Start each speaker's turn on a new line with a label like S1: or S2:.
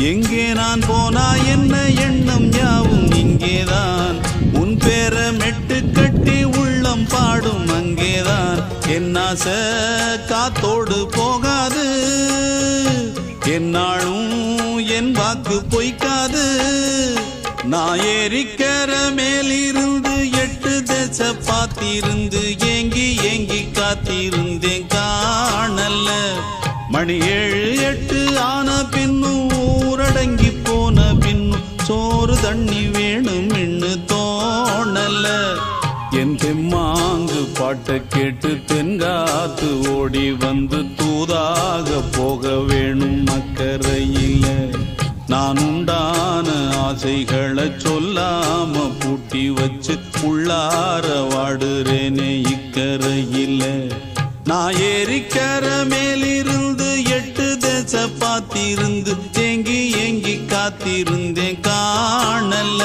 S1: எங்கே நான் போனா என்ன எண்ணம் யாவும் இங்கேதான். உன் பேர மெட்டு கட்டி உள்ளம் பாடும் அங்கேதான். என் ஆசை காத்தோடு போகாது, என்னாலும் என் வாக்கு பொய்க்காது. நான் ஏறிக்கிற மேலிருந்து 8 தேச பார்த்திருந்து ஏங்கி ஏங்கி காத்திருந்தேன் காணல்ல. மணி 7 8 ஆன பின்னும் ஊரடங்கி போன பின்னும் சோறு தண்ணி வேணும் இன்னு தோணல. என் தெம்மாங்கு பாட்டை கேட்டு தென்காத்து ஓடி வந்து தூதாக போக வேணும் அக்கறையில. நான் உண்டான ஆசைகளை சொல்லாம பூட்டி வச்சு உள்ளார வாடுறேனே இக்கரையில. நான் ஏறிக்கிற மேலிருந்து 8 தேச பார்த்திருந்து ஏங்கி ஏங்கி காத்திருந்தேன் காணல.